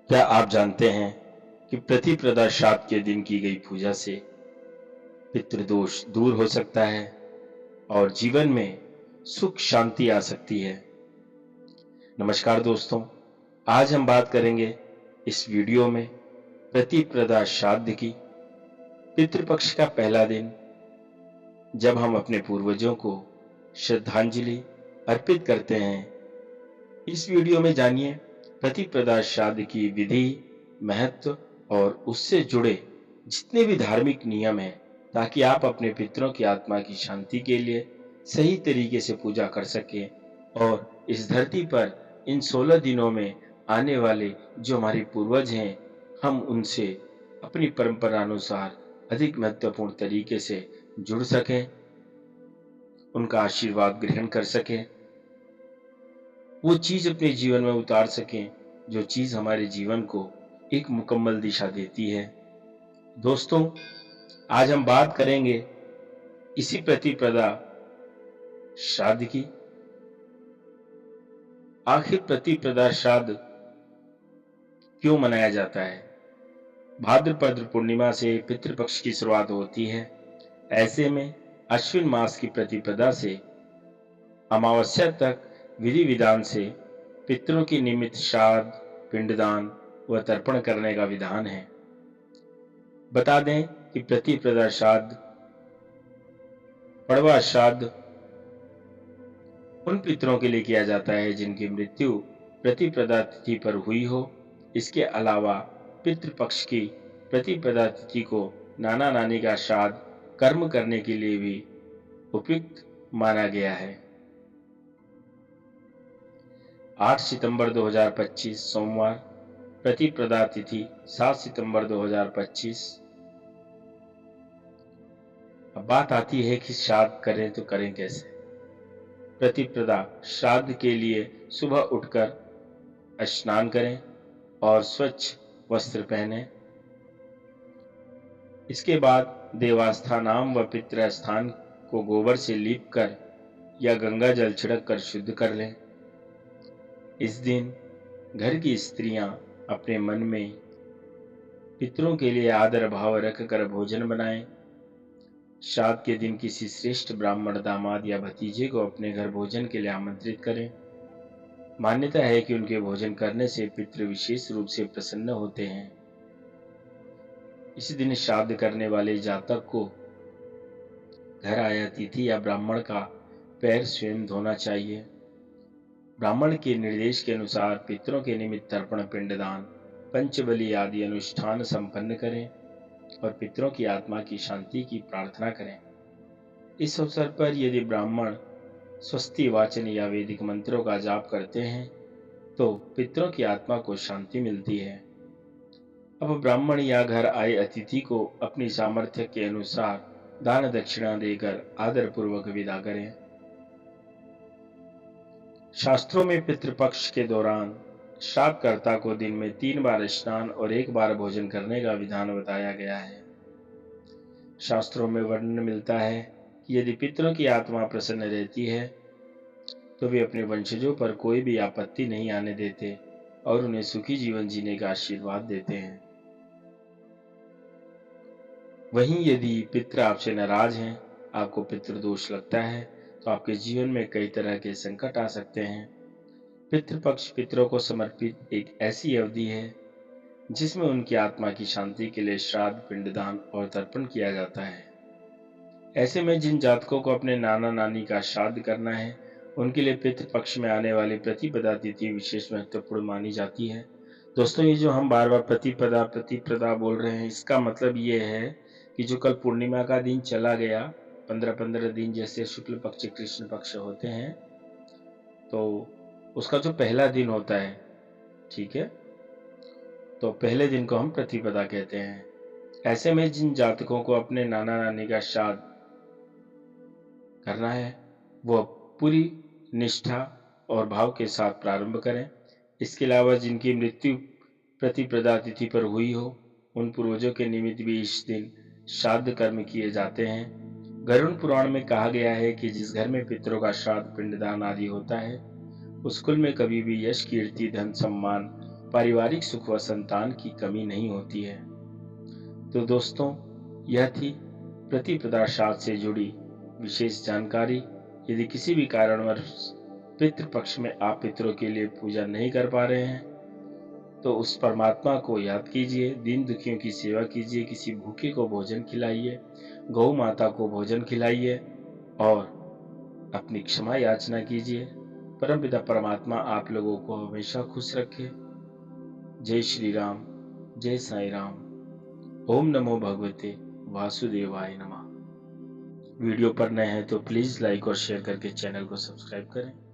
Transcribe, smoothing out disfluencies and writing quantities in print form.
क्या आप जानते हैं कि प्रतिप्रदा श्राद्ध के दिन की गई पूजा से पितृदोष दूर हो सकता है और जीवन में सुख शांति आ सकती है। नमस्कार दोस्तों, आज हम बात करेंगे इस वीडियो में प्रतिप्रदा श्राद्ध की। पितृपक्ष का पहला दिन, जब हम अपने पूर्वजों को श्रद्धांजलि अर्पित करते हैं। इस वीडियो में जानिए प्रतिप्रदा श्राद्ध की विधि, महत्व और उससे जुड़े जितने भी धार्मिक नियम हैं, ताकि आप अपने पितरों की आत्मा की शांति के लिए सही तरीके से पूजा कर सकें और इस धरती पर इन 16 दिनों में आने वाले जो हमारे पूर्वज हैं, हम उनसे अपनी परंपरा अनुसार अधिक महत्वपूर्ण तरीके से जुड़ सकें, उनका आशीर्वाद ग्रहण कर सकें, वो चीज अपने जीवन में उतार सकें जो चीज हमारे जीवन को एक मुकम्मल दिशा देती है। दोस्तों, आज हम बात करेंगे इसी प्रतिप्रदा श्राद्ध की। आखिर प्रतिप्रदा श्राद्ध क्यों मनाया जाता है? भाद्रपद पूर्णिमा से पितृपक्ष की शुरुआत होती है। ऐसे में अश्विन मास की प्रतिपदा से अमावस्या तक विधि विधान से पितरों की निमित्त श्राद्ध, पिंडदान व तर्पण करने का विधान है। बता दें कि प्रतिप्रदा श्राद्ध, पड़वा श्राद्ध उन पितरों के लिए किया जाता है जिनकी मृत्यु प्रतिप्रदा तिथि पर हुई हो। इसके अलावा पितृपक्ष की प्रतिप्रदा तिथि को नाना नानी का श्राद्ध कर्म करने के लिए भी उपयुक्त माना गया है। 8 सितंबर 2025 सोमवार, प्रतिप्रदा तिथि 7 सितंबर 2025। अब बात आती है कि श्राद्ध करें तो करें कैसे। प्रतिप्रदा श्राद्ध के लिए सुबह उठकर स्नान करें और स्वच्छ वस्त्र पहनें। इसके बाद देवास्थानाम व पितृस्थान को गोबर से लीप कर या गंगा जल छिड़क कर शुद्ध कर लें। इस दिन घर की स्त्रियां अपने मन में पितरों के लिए आदर भाव रखकर भोजन बनाएं। श्राद्ध के दिन किसी श्रेष्ठ ब्राह्मण, दामाद या भतीजे को अपने घर भोजन के लिए आमंत्रित करें। मान्यता है कि उनके भोजन करने से पितृ विशेष रूप से प्रसन्न होते हैं। इस दिन श्राद्ध करने वाले जातक को घर आए अतिथि या ब्राह्मण का पैर स्वयं धोना चाहिए। ब्राह्मण के निर्देश के अनुसार पितरों के निमित्त तर्पण, पिंडदान, पंचबलि आदि अनुष्ठान संपन्न करें और पितरों की आत्मा की शांति की प्रार्थना करें। इस अवसर पर यदि ब्राह्मण स्वस्ति वाचन या वैदिक मंत्रों का जाप करते हैं तो पितरों की आत्मा को शांति मिलती है। अब ब्राह्मण या घर आए अतिथि को अपनी सामर्थ्य के अनुसार दान दक्षिणा देकर आदर पूर्वक विदा करें। शास्त्रों में पितृपक्ष के दौरान श्राद्धकर्ता को दिन में 3 बार स्नान और 1 बार भोजन करने का विधान बताया गया है। शास्त्रों में वर्णन मिलता है कि यदि पितरों की आत्मा प्रसन्न रहती है तो वे अपने वंशजों पर कोई भी आपत्ति नहीं आने देते और उन्हें सुखी जीवन जीने का आशीर्वाद देते हैं। वहीं यदि पितृ आपसे नाराज हैं, आपको पितृदोष लगता है, तो आपके जीवन में कई तरह के संकट आ सकते हैं। पितृपक्ष पितरों को समर्पित एक ऐसी अवधि है जिसमें उनकी आत्मा की शांति के लिए श्राद्ध, पिंडदान और तर्पण किया जाता है। ऐसे में जिन जातकों को अपने नाना नानी का श्राद्ध करना है, उनके लिए पितृपक्ष में आने वाली प्रतिपदा तिथि विशेष महत्वपूर्ण मानी जाती है। दोस्तों, ये जो हम बार बार प्रतिपदा प्रतिपदा बोल रहे हैं, इसका मतलब ये है कि जो कल पूर्णिमा का दिन चला गया, 15-15 दिन जैसे शुक्ल पक्ष, कृष्ण पक्ष होते हैं, तो उसका जो पहला दिन होता है, ठीक है, तो पहले दिन को हम प्रतिपदा कहते हैं। ऐसे में जिन जातकों को अपने नाना नानी का श्राद्ध करना है, वो पूरी निष्ठा और भाव के साथ प्रारंभ करें। इसके अलावा जिनकी मृत्यु प्रतिप्रदा तिथि पर हुई हो, उन पूर्वजों के निमित्त भी इस दिन श्राद्ध कर्म किए जाते हैं। गरुड़ पुराण में कहा गया है कि जिस घर में पितरों का श्राद्ध, पिंडदान आदि होता है, उस कुल में कभी भी यश, कीर्ति, धन, सम्मान पारिवारिक सुख व संतान की कमी नहीं होती है। तो दोस्तों, यह थी प्रतिपदा श्राद्ध से जुड़ी विशेष जानकारी। यदि किसी भी कारणवश पितृपक्ष में आप पितरों के लिए पूजा नहीं कर पा रहे हैं, तो उस परमात्मा को याद कीजिए, दीन दुखियों की सेवा कीजिए, किसी भूखे को भोजन खिलाइए, गौ माता को भोजन खिलाइए और अपनी क्षमा याचना कीजिए। परमपिता परमात्मा आप लोगों को हमेशा खुश रखे। जय श्री राम, जय साईं राम। ओम नमो भगवते वासुदेवाय नमः। वीडियो पर नए हैं तो प्लीज लाइक और शेयर करके चैनल को सब्सक्राइब करें।